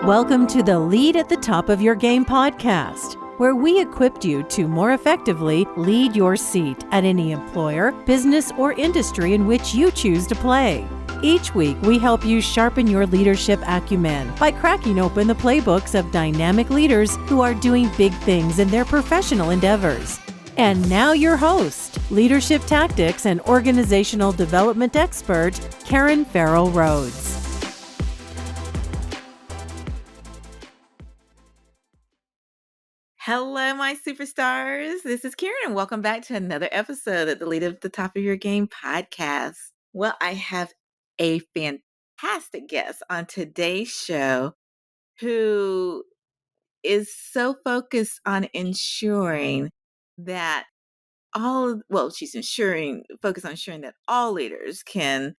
Welcome to the Lead at the Top of Your Game podcast, where we equipped you to more effectively lead your seat at any employer, business, or industry in which you choose to play. Each week, we help you sharpen your leadership acumen by cracking open the playbooks of dynamic leaders who are doing big things in their professional endeavors. And now your host, leadership tactics and organizational development expert, Karen Farrell Rhodes. Hello, my superstars. This is Karen, and welcome back to another episode of the Lead at the Top of Your Game podcast. Well, I have a fantastic guest on today's show who is so focused on ensuring that focused on ensuring that all leaders can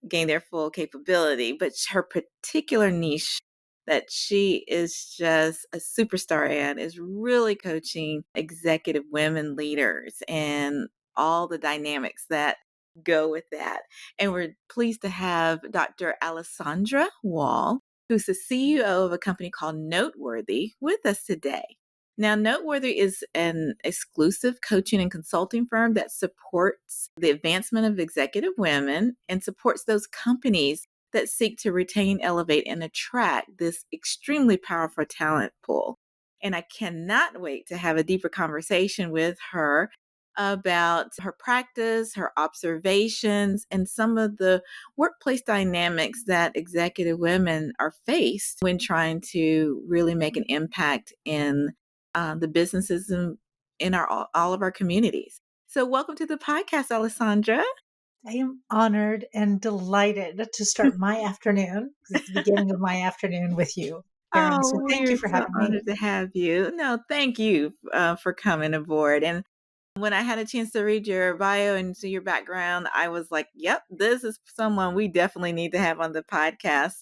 gain their full capability, but her particular niche that she is just a superstar at is really coaching executive women leaders and all the dynamics that go with that. And we're pleased to have Dr. Alessandra Wall, who's the CEO of a company called Noteworthy, with us today. Now, Noteworthy is an exclusive coaching and consulting firm that supports the advancement of executive women and supports those companies that seek to retain, elevate, and attract this extremely powerful talent pool. And I cannot wait to have a deeper conversation with her about her practice, her observations, and some of the workplace dynamics that executive women are faced when trying to really make an impact in the businesses in all of our communities. So welcome to the podcast, Alessandra. I am honored and delighted to start my afternoon. It's the beginning of my afternoon with you, Karen. So thank you We're for so having me. honored to have you. No, thank you for coming aboard. And when I had a chance to read your bio and see your background, I was like, yep, this is someone we definitely need to have on the podcast.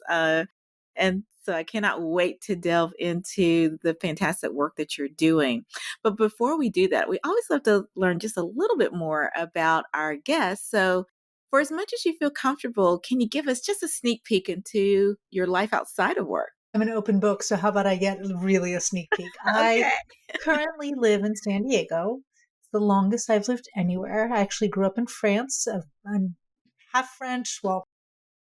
And so I cannot wait to delve into the fantastic work that you're doing. But before we do that, we always love to learn just a little bit more about our guests. So for as much as you feel comfortable, can you give us just a sneak peek into your life outside of work? I'm an open book, so how about I get really a sneak peek? I Okay. currently live in San Diego. It's the longest I've lived anywhere. I actually grew up in France. I'm half French,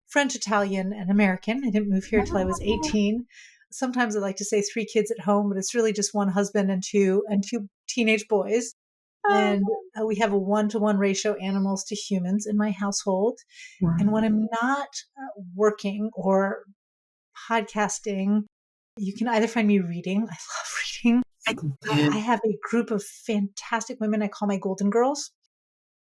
French, Italian, and American. I didn't move here till I was 18. Sometimes I like to say 3 kids at home, but it's really just one husband and two teenage boys. And we have a 1-to-1 ratio animals to humans in my household. And when I'm not working or podcasting, you can either find me reading. I love reading. I have a group of fantastic women I call my golden girls.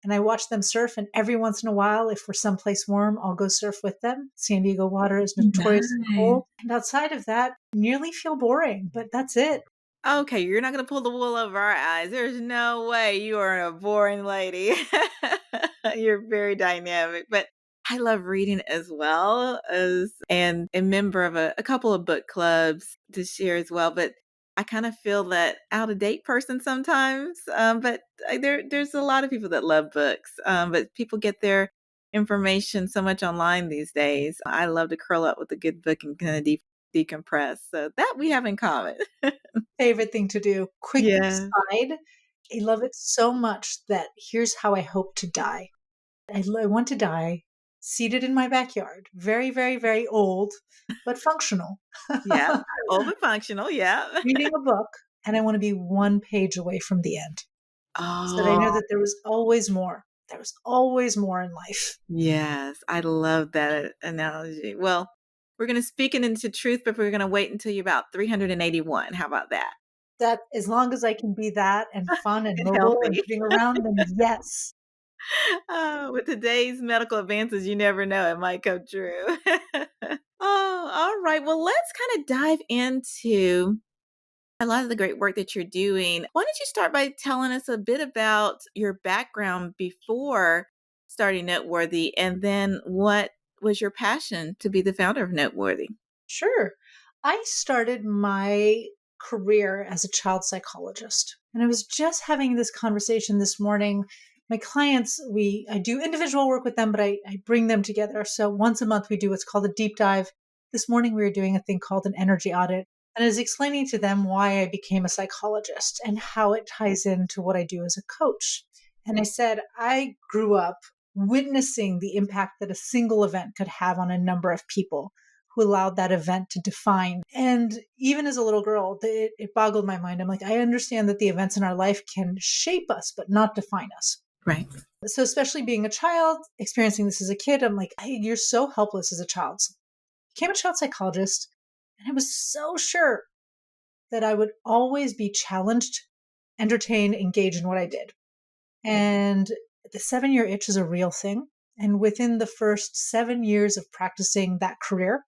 And I watch them surf. And every once in a while, if we're someplace warm, I'll go surf with them. San Diego water is notoriously cold. And outside of that, nearly feel boring, but that's it. Okay, you're not going to pull the wool over our eyes. There's no way you are a boring lady. You're very dynamic, but I love reading as well and a member of a couple of book clubs to share as well. But I kind of feel that out of date person sometimes. But there's a lot of people that love books, but people get their information so much online these days. I love to curl up with a good book and kind of decompress. So that we have in common. Favorite thing to do. Quick Yeah. aside, I love it so much that here's how I hope to die. I want to die seated in my backyard, very, very, very old, but functional, Yeah. Old but functional. Yeah. reading a book, and I want to be 1 page away from the end so that I know Oh, that there was always more. There was always more in life. yes. I love that analogy. Well, we're going to speak it into truth, but we're going to wait until you're about 381. How about that? That as long as I can be that and fun and And mobile and healthy. moving around, then yes. With today's medical advances, you never know, it might come true. Oh, all right. Well, let's kind of dive into a lot of the great work that you're doing. Why don't you start by telling us a bit about your background before starting Noteworthy, and then what was your passion to be the founder of Noteworthy? Sure. I started my career as a child psychologist. And I was just having this conversation this morning. My clients, I do individual work with them, but I bring them together. So once a month, we do what's called a deep dive. this morning we were doing a thing called an energy audit, and I was explaining to them why I became a psychologist and how it ties into what I do as a coach. And I said, I grew up witnessing the impact that a single event could have on a number of people who allowed that event to define. And even as a little girl, it boggled my mind. I'm like, I understand that the events in our life can shape us, but not define us. Right. So especially being a child, experiencing this as a kid, I'm like, hey, you're so helpless as a child. So I became a child psychologist, and I was so sure that I would always be challenged, entertained, engaged in what I did. And the 7-year itch is a real thing. And within the first 7 years of practicing that career,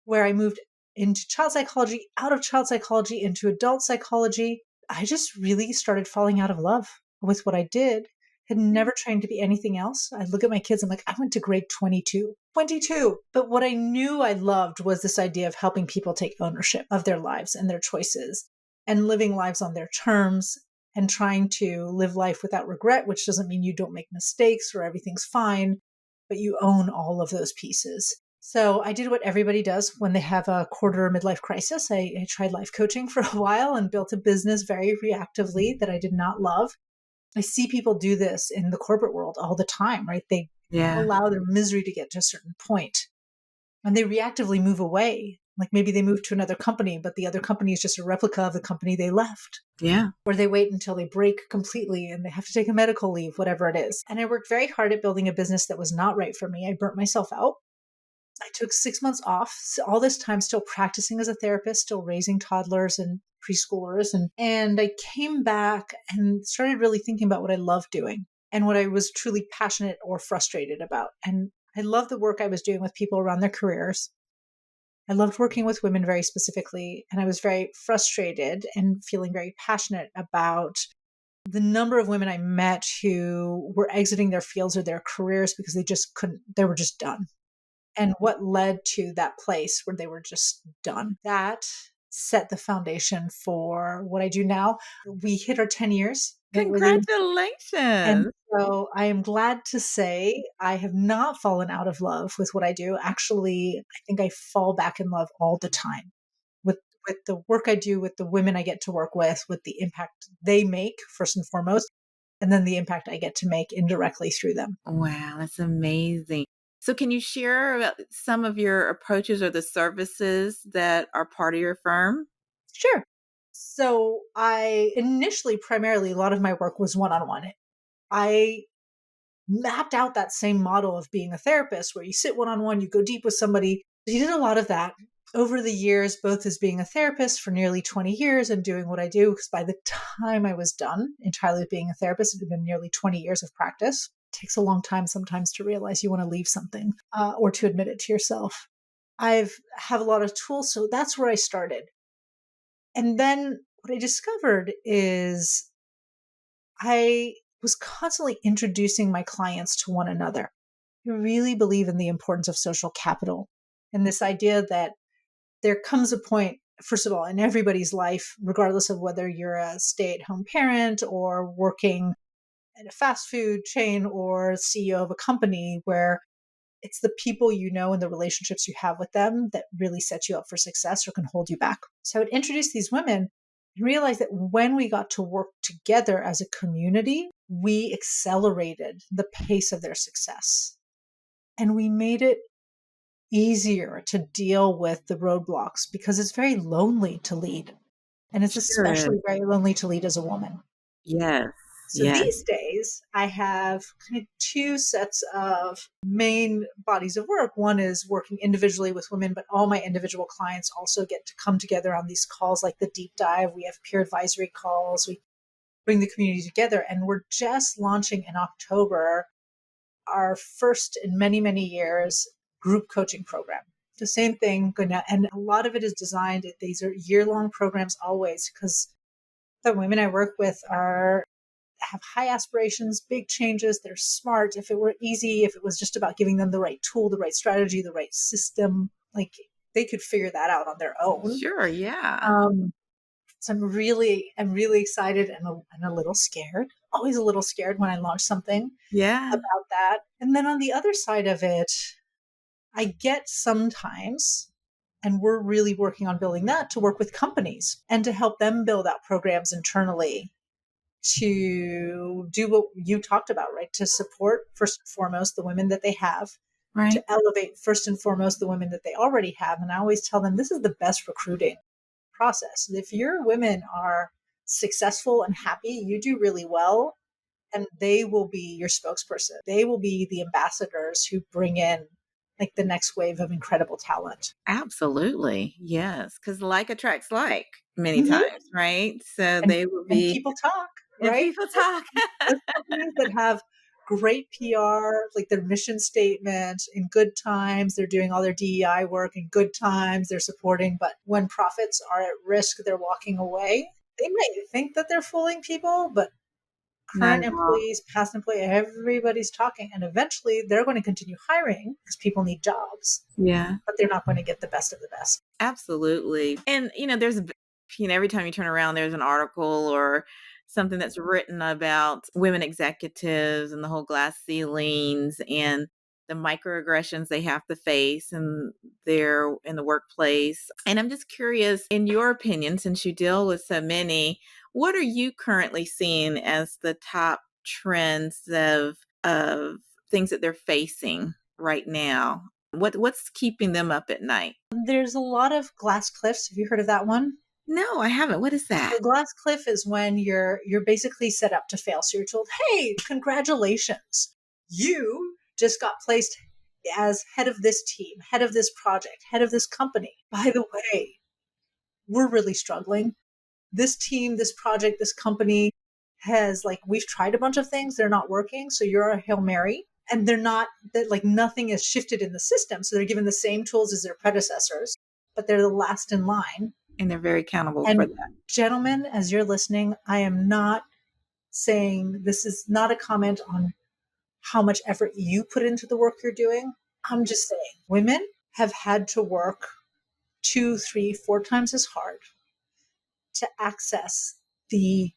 where I moved into child psychology, out of child psychology, into adult psychology, I just really started falling out of love with what I did. Had never trained to be anything else. I look at my kids, I'm like, I went to grade 22. 22. But what I knew I loved was this idea of helping people take ownership of their lives and their choices and living lives on their terms and trying to live life without regret, which doesn't mean you don't make mistakes or everything's fine, but you own all of those pieces. So I did what everybody does when they have a quarter midlife crisis. I tried life coaching for a while and built a business very reactively that I did not love. I see people do this in the corporate world all the time, right? They allow their misery to get to a certain point and they reactively move away. Like maybe they move to another company, but the other company is just a replica of the company they left. Yeah. Or they wait until they break completely and they have to take a medical leave, whatever it is. And I worked very hard at building a business that was not right for me. I burnt myself out. I took 6 months off, all this time still practicing as a therapist, still raising toddlers and preschoolers. And I came back and started really thinking about what I loved doing and what I was truly passionate or frustrated about. And I loved the work I was doing with people around their careers. I loved working with women very specifically. And I was very frustrated and feeling very passionate about the number of women I met who were exiting their fields or their careers because they just couldn't, they were just done. And what led to that place where they were just done. That set the foundation for what I do now. We hit our 10 years. And Congratulations. so I am glad to say I have not fallen out of love with what I do. Actually, I think I fall back in love all the time with the work I do, with the women I get to work with the impact they make, first and foremost, and then the impact I get to make indirectly through them. Wow, that's amazing. So can you share about some of your approaches or the services that are part of your firm? Sure. So I initially, primarily, a lot of my work was one-on-one. I mapped out that same model of being a therapist where you sit one-on-one, you go deep with somebody. You did a lot of that over the years, both as being a therapist for nearly 20 years and doing what I do. Because by the time I was done entirely being a therapist, it had been nearly 20 years of practice. It takes a long time sometimes to realize you want to leave something or to admit it to yourself. I have a lot of tools, so that's where I started. And then what I discovered is I was constantly introducing my clients to one another. I really believe in the importance of social capital and this idea that there comes a point, first of all, in everybody's life, regardless of whether you're a stay-at-home parent or working at a fast food chain or CEO of a company, where it's the people you know and the relationships you have with them that really set you up for success or can hold you back. So I would introduce these women and realize that when we got to work together as a community, we accelerated the pace of their success. And we made it easier to deal with the roadblocks because it's very lonely to lead. And it's Sure especially is. very lonely to lead as a woman. Yes. So Yes. these days, I have kind of two sets of main bodies of work. One is working individually with women, but all my individual clients also get to come together on these calls like the deep dive. We have peer advisory calls. We bring the community together. And we're just launching in October our first in many, many years group coaching program. The same thing. And a lot of it is designed, these are year-long programs always, because the women I work with have high aspirations, big changes. They're smart. If it were easy, if it was just about giving them the right tool, the right strategy, the right system, like they could figure that out on their own. Sure. Yeah. So I'm really excited and a little scared. Always a little scared when I launch something Yeah. about that. And then on the other side of it, I get sometimes And we're really working on building that to work with companies and to help them build out programs internally to do what you talked about, right? To support first and foremost the women that they have, Right. to elevate first and foremost the women that they already have. And I always tell them this is the best recruiting process. If your women are successful and happy, you do really well, and they will be your spokesperson. They will be the ambassadors who bring in like the next wave of incredible talent. Absolutely. Yes. Because like attracts like many Mhm. times, right? So And they will and be, people talk, and right? people talk. Those companies that have great PR, like their mission statement, in good times, they're doing all their DEI work. In good times, they're supporting, but when profits are at risk, they're walking away. They might think that they're fooling people, but Not current at all. employees, past employees, everybody's talking. And eventually they're going to continue hiring because people need jobs, Yeah. but they're not going to get the best of the best. Absolutely. And, every time you turn around, there's an article or something that's written about women executives and the whole glass ceilings and the microaggressions they have to face and they're in the workplace. And I'm just curious, in your opinion, since you deal with so many, what are you currently seeing as the top trends of things that they're facing right now? What's keeping them up at night? There's a lot of glass cliffs. Have you heard of that one? No, I haven't. What is So that? glass cliff is when you're basically set up to fail. So you're told, "Hey, congratulations. You just got placed as head of this team, head of this project, head of this company. By the way, we're really struggling. This team, this project, this company has like we've tried a bunch of things, they're not working, so you're a Hail Mary." And they're not that like nothing is shifted in the system. So they're given the same tools as their predecessors, but they're the last in line. And they're very accountable for And that. gentlemen, as you're listening, I am not saying this is not a comment on how much effort you put into the work you're doing. I'm just saying women have had to work 2, 3, 4 times as hard to access the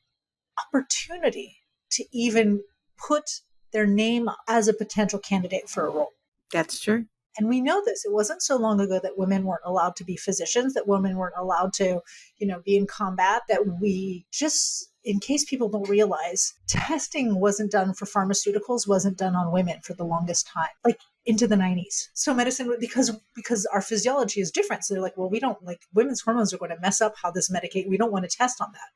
opportunity to even put their name up as a potential candidate for a role. That's true. And we know this. It wasn't so long ago that women weren't allowed to be physicians, that women weren't allowed to, be in combat, that we just, in case people don't realize, testing wasn't done for pharmaceuticals, wasn't done on women for the longest time, like into the 90s. So medicine, because our physiology is different. So they're like, well, we don't like women's hormones are going to mess up how this medicate. We don't want to test on that.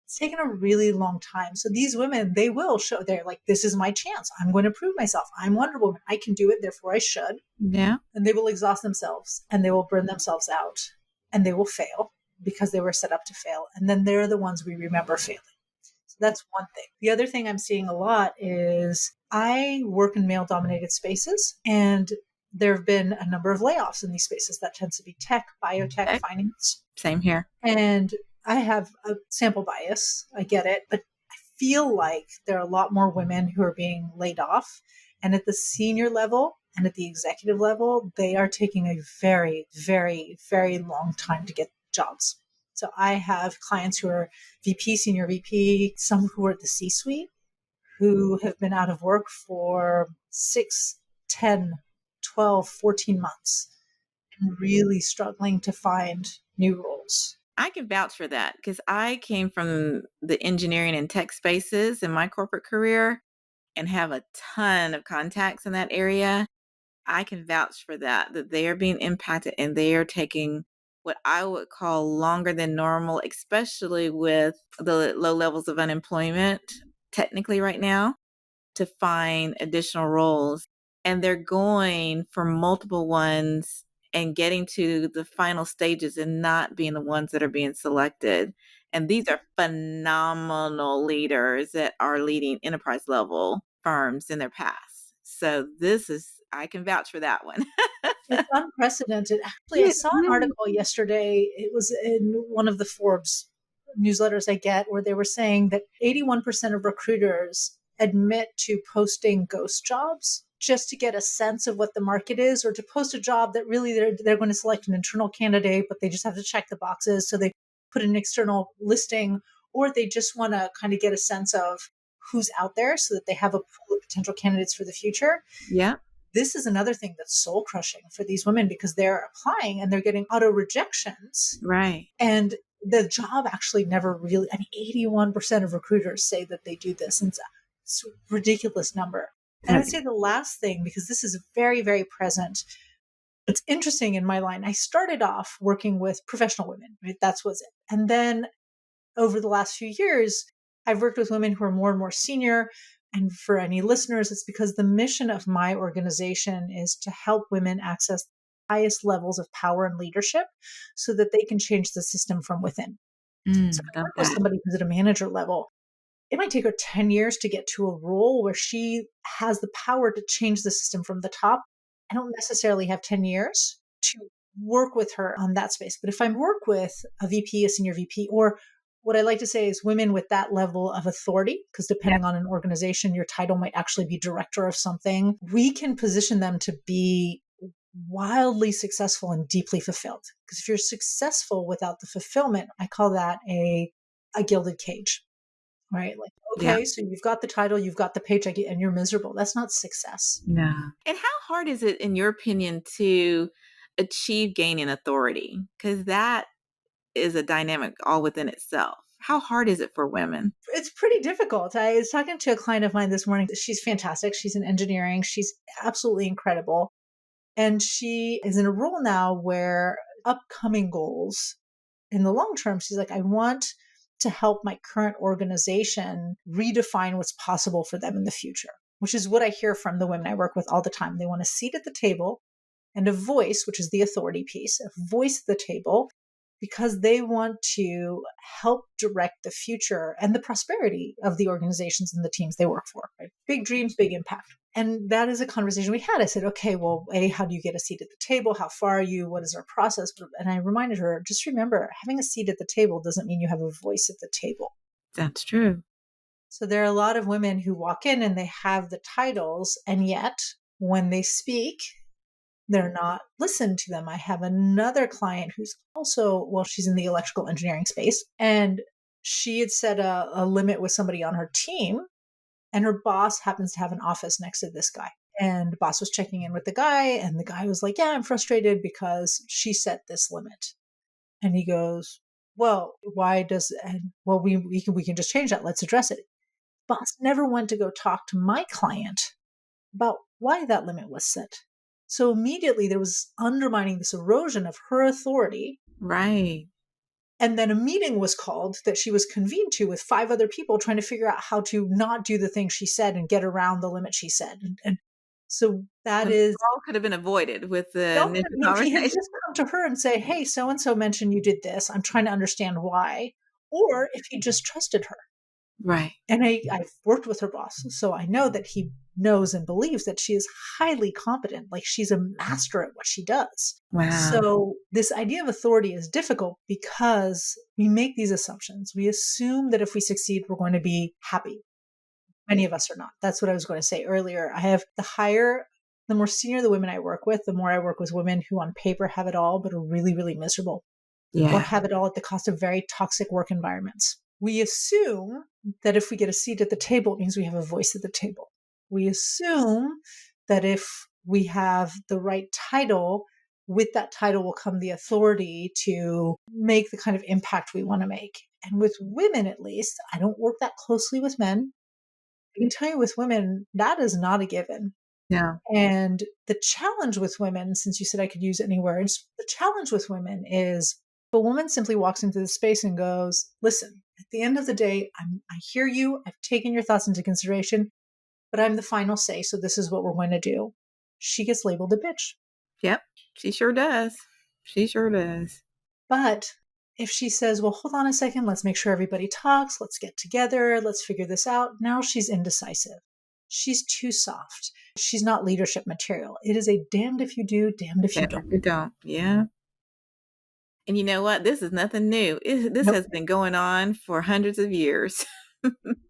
It's taken a really long time. So these women, they will show, they're like, this is my chance. I'm going to prove myself. I'm Wonder Woman. I can do it. Therefore I should. Yeah. And they will exhaust themselves and they will burn themselves out and they will fail because they were set up to fail. And then they're the ones we remember failing. So that's one thing. The other thing I'm seeing a lot is I work in male dominated spaces and there have been a number of layoffs in these spaces. That tends to be tech, biotech, Okay. finance. Same here. And I have a sample bias. I get it. But I feel like there are a lot more women who are being laid off. And at the senior level and at the executive level, they are taking a very, very, very long time to get jobs. So I have clients who are VP, senior VP, some who are at the C-suite, who have been out of work for 6, 10, 12, 14 months and really struggling to find new roles. I can vouch for that because I came from the engineering and tech spaces in my corporate career and have a ton of contacts in that area. I can vouch for that they are being impacted and they are taking what I would call longer than normal, especially with the low levels of unemployment technically right now, to find additional roles. And they're going for multiple ones and getting to the final stages and not being the ones that are being selected. And these are phenomenal leaders that are leading enterprise level firms in their past. So I can vouch for that one. It's unprecedented. Actually, I It saw an really article yesterday. It was in one of the Forbes newsletters I get where they were saying that 81% of recruiters admit to posting ghost jobs just to get a sense of what the market is, or to post a job that really they're going to select an internal candidate, but they just have to check the boxes. So they put an external listing, or they just want to kind of get a sense of who's out there so that they have a pool of potential candidates for the future. Yeah. this is another thing that's soul crushing for these women because they're applying and they're getting auto rejections. Right. And the job actually never really, 81% of recruiters say that they do this. And it's a ridiculous number. And I would say the last thing, because this is very, very present, it's interesting in my line. I started off working with professional women, right? That's was it. And then over the last few years, I've worked with women who are more and more senior. And for any listeners, it's because the mission of my organization is to help women access the highest levels of power and leadership so that they can change the system from within. So if I Love work with that. somebody who's at a manager level, it might take her 10 years to get to a role where she has the power to change the system from the top. I don't necessarily have 10 years to work with her on that space. But if I work with a VP, a senior VP, or what I like to say is women with that level of authority, because depending on an organization, your title might actually be director of something, we can position them to be wildly successful and deeply fulfilled. Because if you're successful without the fulfillment, I call that a gilded cage. Right? Like, Yeah. okay, so you've got the title, you've got the paycheck, and you're miserable. That's not success. No. And how hard is it, in your opinion, to achieve gaining authority? Because that is a dynamic all within itself. How hard is it for women? It's pretty difficult. I was talking to a client of mine this morning. She's fantastic. She's in engineering. She's absolutely incredible. And she is in a role now where upcoming goals in the long term, she's like, I want to help my current organization redefine what's possible for them in the future, which is what I hear from the women I work with all the time. They want a seat at the table and a voice, which is the authority piece, a voice at the table, because they want to help direct the future and the prosperity of the organizations and the teams they work for. Right? Big dreams, big impact. And that is a conversation we had. I said, okay, well, A, how do you get a seat at the table? How far are you? What is our process? And I reminded her, just remember, having a seat at the table doesn't mean you have a voice at the table. That's true. So there are a lot of women who walk in and they have the titles, and yet when they speak, they're not listened to them. I have another client who's also, well, she's in the electrical engineering space, and she had set a limit with somebody on her team, and her boss happens to have an office next to this guy. And the boss was checking in with the guy, and the guy was like, yeah, I'm frustrated because she set this limit. And he goes, well, why does, and well, we can just change that. Let's address it. Boss never went to go talk to my client about why that limit was set. So immediately there was undermining this erosion of her authority. Right. And then a meeting was called that she was convened to with 5 other people trying to figure out how to not do the thing she said and get around the limit she said. And so that When is, all could have been avoided with the initial if he had conversation. just come to her and say, hey, so-and-so mentioned you did this. I'm trying to understand why. Or if he just trusted her. Right. And I've worked with her boss, so I know that he knows and believes that she is highly competent. Like she's a master at what she does. Wow. So this idea of authority is difficult because we make these assumptions. We assume that if we succeed, we're going to be happy. Many of us are not. That's what I was going to say earlier. I have the more senior the women I work with, the more I work with women who on paper have it all, but are really, really miserable. Yeah. Or have it all at the cost of very toxic work environments. We assume that if we get a seat at the table, it means we have a voice at the table. We assume that if we have the right title, with that title will come the authority to make the kind of impact we want to make. And with women, at least, I don't work that closely with men. I can tell you with women, that is not a given. Yeah. And the challenge with women, since you said I could use any words, the challenge with women is if a woman simply walks into the space and goes, listen, at the end of the day, I hear you. I've taken your thoughts into consideration, but I'm the final say. So this is what we're going to do. She gets labeled a bitch. Yep. She sure does. She sure does. But if she says, well, hold on a second, let's make sure everybody talks. Let's get together. Let's figure this out. Now she's indecisive. She's too soft. She's not leadership material. It is a damned if you do, damned if you don't. If you don't. Yeah. And you know what? This is nothing new. This Nope. has been going on for hundreds of years.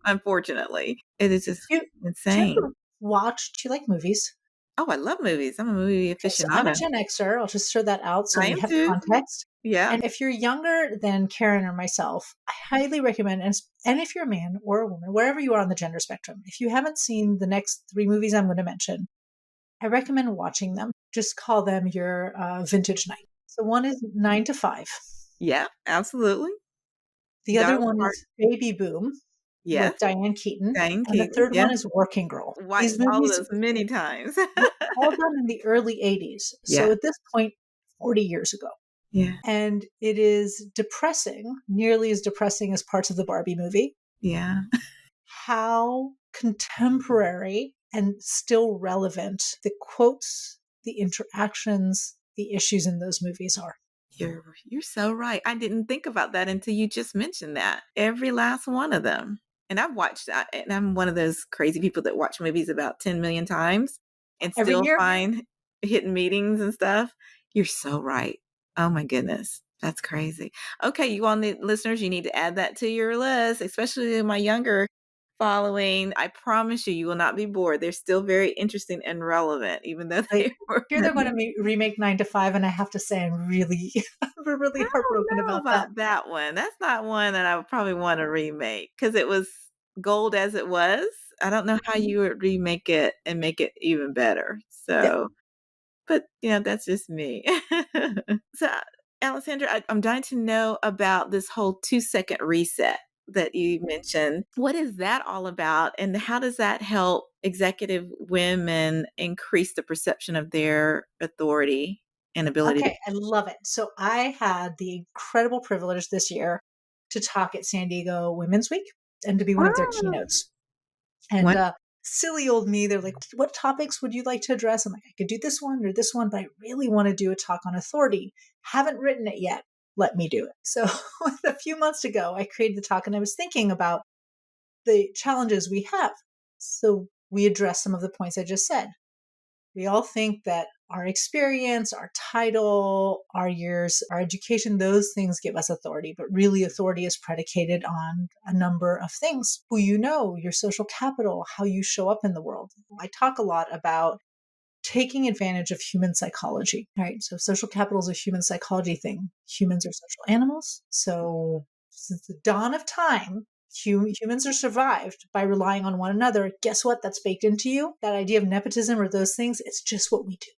Unfortunately, it is just Do you insane. ever watch, do you like movies? Oh, I love movies. I'm a movie Okay, so I'm a aficionado. Gen Xer. I'll just throw that out so I we am have too. context. Yeah. And if you're younger than Karen or myself, I highly recommend, and if you're a man or a woman, wherever you are on the gender spectrum, if you haven't seen the next 3 movies I'm going to mention, I recommend watching them. Just call them your vintage night. So one is 9 to 5. Yeah, absolutely. The other Dark one Heart. is Baby Boom Yes. with Diane Keaton. Diane And the Keaton. third Yeah. one is Working Girl. Watched These all of movies those many times. were all done in the early 80s. So Yeah. at this point, 40 years ago. Yeah. And it is depressing, nearly as depressing as parts of the Barbie movie, Yeah. how contemporary and still relevant the quotes, the interactions, the issues in those movies are. You're so right. I didn't think about that until you just mentioned that. Every last one of them. And I've watched that. And I'm one of those crazy people that watch movies about 10 million times and Every still year, find hidden meetings and stuff. You're so right. Oh my goodness. That's crazy. Okay, you all need listeners, you need to add that to your list, especially my younger following. I promise you, you will not be bored. They're still very interesting and relevant, even though like, they were here they're going to remake 9 to 5, and I have to say I'm really, we're really heartbroken know about that. about that one. That's not one that I would probably want to remake because it was gold as it was. I don't know how you would remake it and make it even better. Yeah. So, but that's just me. So, Alessandra, I'm dying to know about this whole 2-second reset that you mentioned. What is that all about? And how does that help executive women increase the perception of their authority and ability to? Okay, I love it. So I had the incredible privilege this year to talk at San Diego Women's Week and to be one of their Oh, keynotes. And what? silly old me, they're like, what topics would you like to address? I'm like, I could do this one or this one, but I really want to do a talk on authority. Haven't written it yet. Let me do it. So a few months ago, I created the talk and I was thinking about the challenges we have. So we address some of the points I just said. We all think that our experience, our title, our years, our education, those things give us authority. But really, authority is predicated on a number of things: who you know, your social capital, how you show up in the world. I talk a lot about taking advantage of human psychology, right? So, social capital is a human psychology thing. Humans are social animals. So, since the dawn of time, humans are survived by relying on one another. Guess what? That's baked into you. That idea of nepotism or those things, it's just what we do.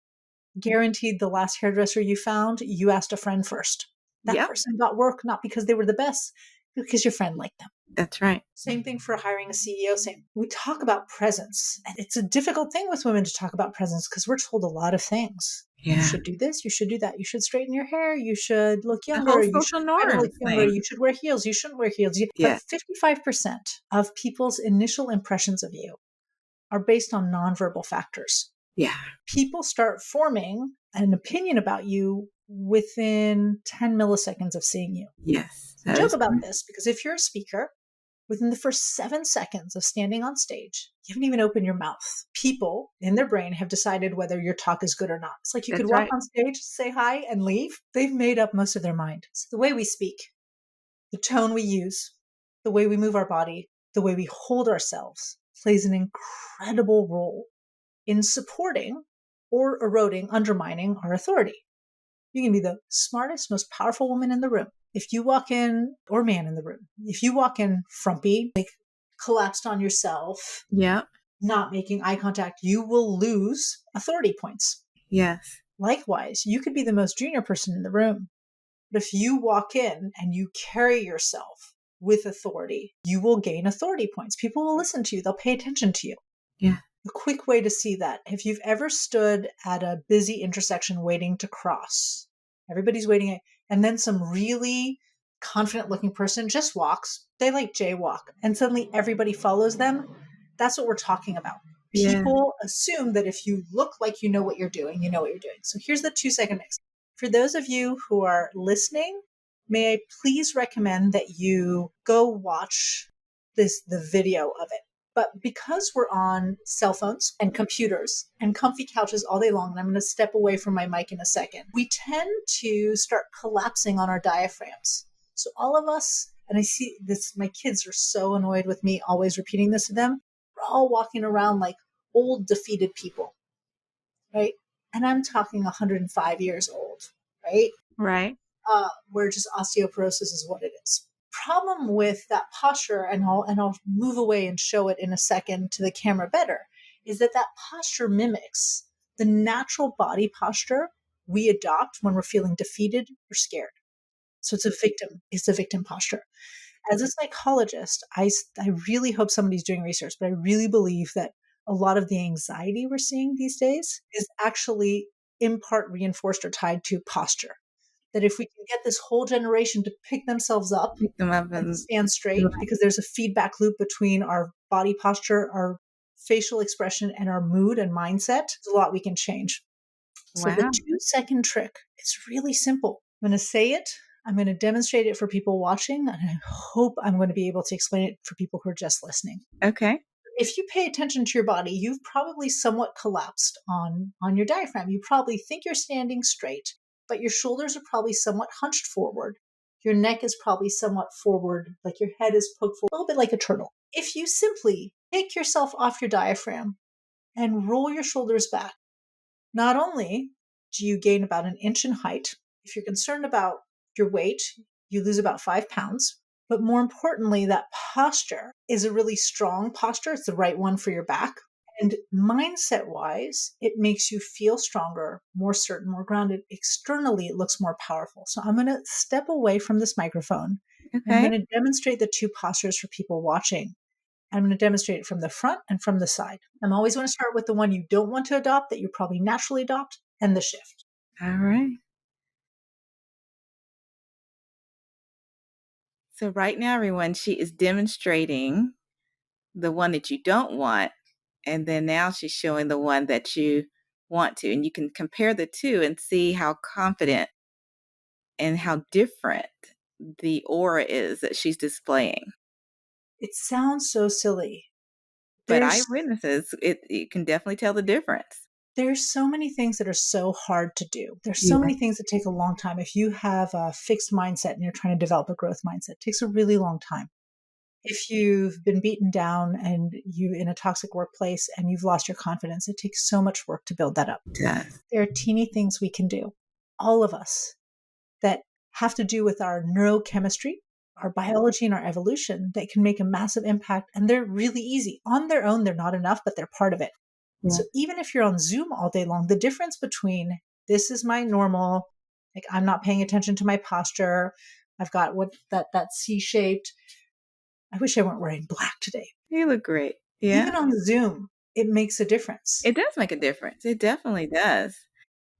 Guaranteed the last hairdresser you found, you asked a friend first. That Yep, person got work not because they were the best, because your friend liked them. that's right. Same thing for hiring a CEO. Same. We talk about presence. And it's a difficult thing with women to talk about presence because we're told a lot of things. You Yeah. should do this. You should do that. You should straighten your hair. You should look The whole younger. You should social try to look norms younger. thing. You should wear heels. You shouldn't wear heels. But Yeah. 55% of people's initial impressions of you are based on nonverbal factors. Yeah. People start forming an opinion about you within 10 milliseconds of seeing you. Yes. I That joke is about true. this because if you're a speaker, within the first 7 seconds of standing on stage, you haven't even opened your mouth. People in their brain have decided whether your talk is good or not. It's like you could That's walk right. on stage, say hi, and leave. They've made up most of their mind. So the way we speak, the tone we use, the way we move our body, the way we hold ourselves plays an incredible role in supporting or eroding, undermining our authority. You can be the smartest, most powerful woman in the room. If you walk in, or man in the room, if you walk in frumpy, like collapsed on yourself, Yeah. not making eye contact, you will lose authority points. Yes. Likewise, you could be the most junior person in the room, but if you walk in and you carry yourself with authority, you will gain authority points. People will listen to you, they'll pay attention to you. Yeah. A quick way to see that, if you've ever stood at a busy intersection waiting to cross, everybody's waiting, and then some really confident looking person just walks, they like jaywalk, and suddenly everybody follows them. That's what we're talking about. Yeah. People assume that if you look like you know what you're doing, you know what you're doing. So here's the 2-second mix. For those of you who are listening, may I please recommend that you go watch the video of it. But because we're on cell phones and computers and comfy couches all day long, and I'm going to step away from my mic in a second, we tend to start collapsing on our diaphragms. So all of us, and I see this, my kids are so annoyed with me always repeating this to them. We're all walking around like old, defeated people, right? And I'm talking 105 years old, right? Right. Where just osteoporosis is what it is. Problem with that posture, and I'll move away and show it in a second to the camera better, is that posture mimics The natural body posture we adopt when we're feeling defeated or scared. So it's a victim posture. As a psychologist, I really hope somebody's doing research, but I really believe that a lot of the anxiety we're seeing these days is actually in part reinforced or tied to posture. That if we can get this whole generation to pick themselves up Pick them up and and stand straight, because there's a feedback loop between our body posture, our facial expression, and our mood and mindset, there's a lot we can change. So the wow. 2-second trick is really simple. I'm going to say it. I'm going to demonstrate it for people watching, and I hope I'm going to be able to explain it for people who are just listening. Okay. If you pay attention to your body, you've probably somewhat collapsed on your diaphragm. You probably think you're standing straight, but your shoulders are probably somewhat hunched forward. Your neck is probably somewhat forward, like your head is poked forward, a little bit like a turtle. If you simply take yourself off your diaphragm and roll your shoulders back, not only do you gain about an inch in height, if you're concerned about your weight, you lose about 5 pounds. But more importantly, that posture is a really strong posture. It's the right one for your back. And mindset wise, it makes you feel stronger, more certain, more grounded. Externally, it looks more powerful. So I'm going to step away from this microphone. I'm Okay. going to demonstrate the two postures for people watching. I'm going to demonstrate it from the front and from the side. I'm always going to start with the one you don't want to adopt that you probably naturally adopt, and the shift. All right. So right now, everyone, she is demonstrating the one that you don't want. And then now she's showing the one that you want to. And you can compare the two and see how confident and how different the aura is that she's displaying. It sounds so silly. But There's eyewitnesses, you can definitely tell the difference. there's so many things that are so hard to do. There's so Yeah. many things that take a long time. If you have a fixed mindset and you're trying to develop a growth mindset, it takes a really long time. If you've been beaten down and you're in a toxic workplace and you've lost your confidence, it takes so much work to build that up. Does. There are teeny things we can do, all of us, that have to do with our neurochemistry, our biology, and our evolution that can make a massive impact. And they're really easy. On their own, they're not enough, but they're part of it. Yeah. So even if you're on Zoom all day long, the difference between this is my normal, like I'm not paying attention to my posture, I've got that C-shaped. I wish I weren't wearing black today. You look great. Yeah. Even on Zoom, it makes a difference. It does make a difference. It definitely does.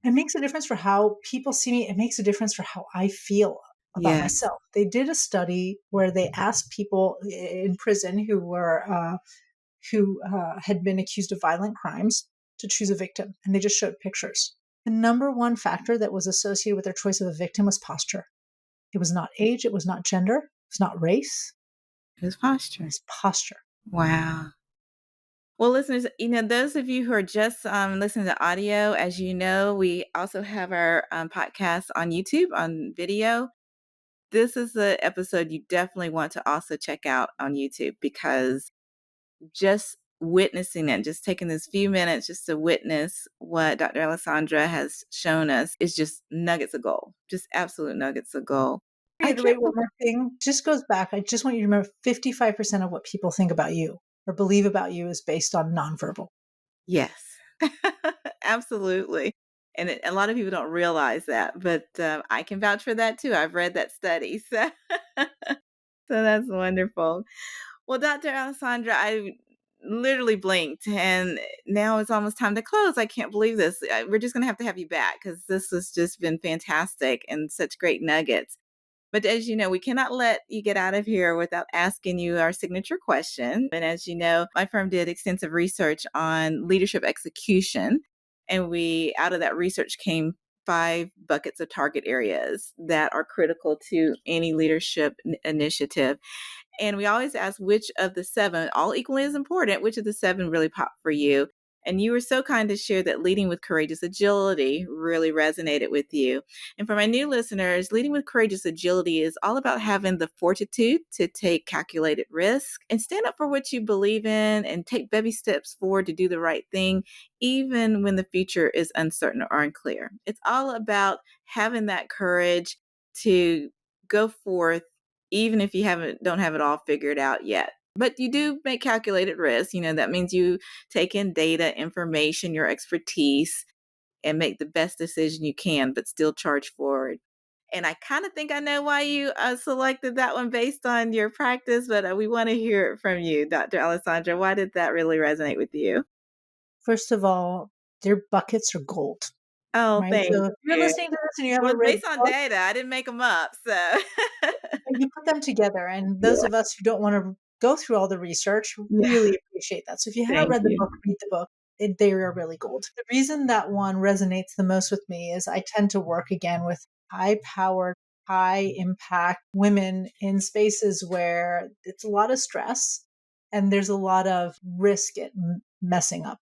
It makes a difference for how people see me. It makes a difference for how I feel about Yes. myself. They did a study where they asked people in prison who had been accused of violent crimes to choose a victim, and they just showed pictures. The number one factor that was associated with their choice of a victim was posture. It was not age, it was not gender, it was not race, It was it posture. was posture. Wow. Well, listeners, those of you who are just listening to audio, as you know, we also have our podcast on YouTube on video. This is the episode you definitely want to also check out on YouTube, because just witnessing it, just taking this few minutes just to witness what Dr. Alessandra has shown us is just nuggets of gold, just absolute nuggets of gold. Reiterate one more thing. Just goes back. I just want you to remember 55% of what people think about you or believe about you is based on nonverbal. Yes, absolutely. And a lot of people don't realize that, but I can vouch for that too. I've read that study. So, so that's wonderful. Well, Dr. Alessandra, I literally blinked and now it's almost time to close. I can't believe this. We're just going to have you back, because this has just been fantastic and such great nuggets. But as you know, we cannot let you get out of here without asking you our signature question. And as you know, my firm did extensive research on leadership execution. And out of that research came 5 buckets of target areas that are critical to any leadership initiative. And we always ask which of the 7, all equally as important, which of the 7 really popped for you. And you were so kind to share that leading with courageous agility really resonated with you. And for my new listeners, leading with courageous agility is all about having the fortitude to take calculated risk and stand up for what you believe in and take baby steps forward to do the right thing, even when the future is uncertain or unclear. It's all about having that courage to go forth, even if you don't have it all figured out yet. But you do make calculated risks. That means you take in data, information, your expertise, and make the best decision you can, but still charge forward. And I kind of think I know why you selected that one based on your practice, but we want to hear it from you, Dr. Alessandra. Why did that really resonate with you? First of all, their buckets are gold, Oh, right? thank So if you're you. listening to this and you Well, haven't it's read the based on book, data. I didn't make them up, so. you put them together. And those of us who don't want to go through all the research Yeah, really appreciate that. So if you haven't thank read the you. book, read the book. They are really gold. The reason that one resonates the most with me is I tend to work again with high powered, high impact women in spaces where it's a lot of stress and there's a lot of risk at messing up.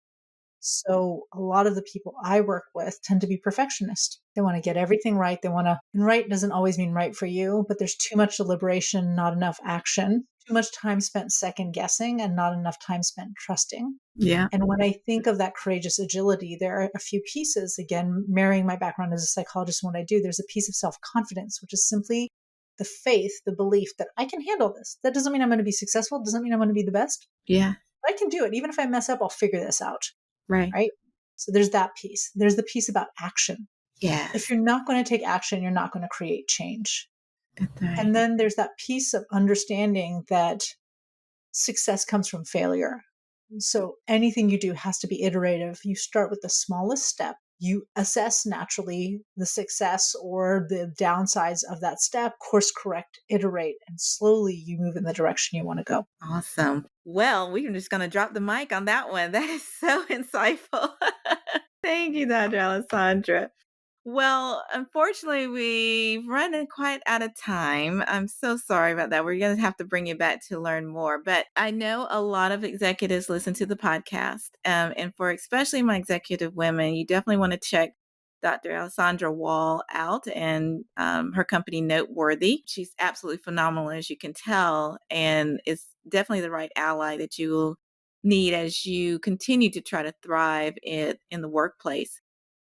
So a lot of the people I work with tend to be perfectionists. They want to get everything right. And right doesn't always mean right for you, but there's too much deliberation, not enough action, too much time spent second guessing and not enough time spent trusting. Yeah. And when I think of that courageous agility, there are a few pieces, again, marrying my background as a psychologist and what I do, there's a piece of self-confidence, which is simply the faith, the belief that I can handle this. That doesn't mean I'm going to be successful. It doesn't mean I'm going to be the best. Yeah. I can do it. Even if I mess up, I'll figure this out. Right. Right. So there's that piece. There's the piece about action. If Yes. you're not going to take action, you're not going to create change. That's right. And then there's that piece of understanding that success comes from failure. So anything you do has to be iterative. You start with the smallest step. You assess naturally the success or the downsides of that step, course correct, iterate, and slowly you move in the direction you want to go. Awesome. Well, we're just going to drop the mic on that one. That is so insightful. Thank you, Dr. Alessandra. Well, unfortunately, we've run quite out of time. I'm so sorry about that. We're going to have to bring you back to learn more. But I know a lot of executives listen to the podcast. And for especially my executive women, you definitely want to check Dr. Alessandra Wall out and her company, Noteworthy. She's absolutely phenomenal, as you can tell, and is definitely the right ally that you will need as you continue to try to thrive in the workplace.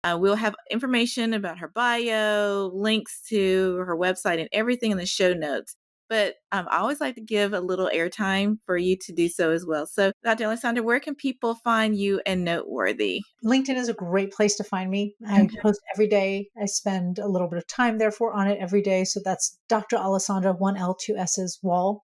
We'll have information about her bio, links to her website, and everything in the show notes. But I always like to give a little airtime for you to do so as well. So, Dr. Alessandra, where can people find you and Noteworthy? LinkedIn is a great place to find me. I Okay. post every day. I spend a little bit of time, therefore, on it every day. So that's Dr. Alessandra, 1L, 2S's Wall.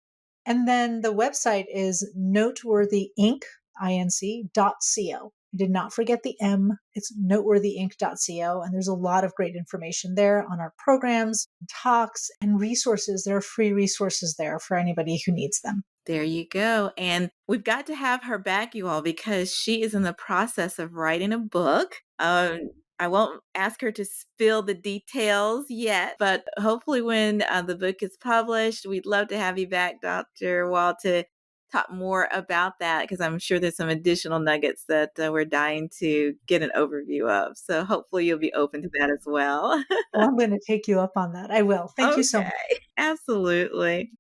And then the website is noteworthyinc.co. I did not forget the M. It's noteworthyinc.co. And there's a lot of great information there on our programs, talks, and resources. There are free resources there for anybody who needs them. There you go. And we've got to have her back, you all, because she is in the process of writing a book. I won't ask her to spill the details yet, but hopefully when the book is published, we'd love to have you back, Dr. Wall, to talk more about that, because I'm sure there's some additional nuggets that we're dying to get an overview of. So hopefully you'll be open to that as well. Well, I'm going to take you up on that. I will. Thank you so much. Okay, absolutely.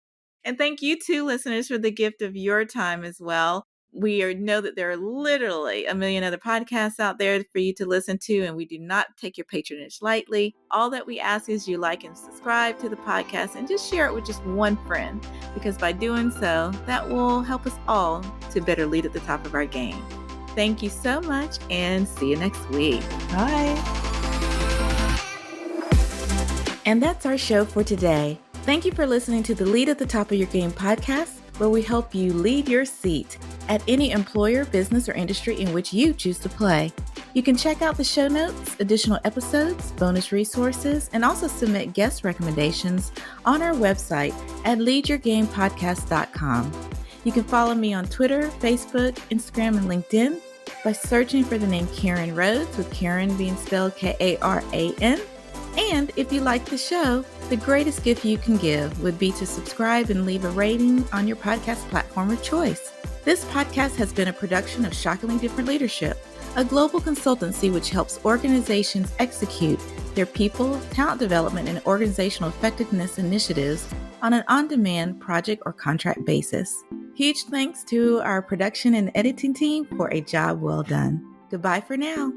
And thank you too, listeners, for the gift of your time as well. Know that there are literally a million other podcasts out there for you to listen to, and we do not take your patronage lightly. All that we ask is you like and subscribe to the podcast and just share it with just one friend, because by doing so, that will help us all to better lead at the top of our game. Thank you so much, and see you next week. Bye. And that's our show for today. Thank you for listening to the Lead at the Top of Your Game podcast, where we help you lead your seat at any employer, business, or industry in which you choose to play. You can check out the show notes, additional episodes, bonus resources, and also submit guest recommendations on our website at leadyourgamepodcast.com. You can follow me on Twitter, Facebook, Instagram, and LinkedIn by searching for the name Karen Rhodes, with Karen being spelled Karan. And if you like the show, the greatest gift you can give would be to subscribe and leave a rating on your podcast platform of choice. This podcast has been a production of Shockingly Different Leadership, a global consultancy which helps organizations execute their people, talent development, and organizational effectiveness initiatives on an on-demand project or contract basis. Huge thanks to our production and editing team for a job well done. Goodbye for now.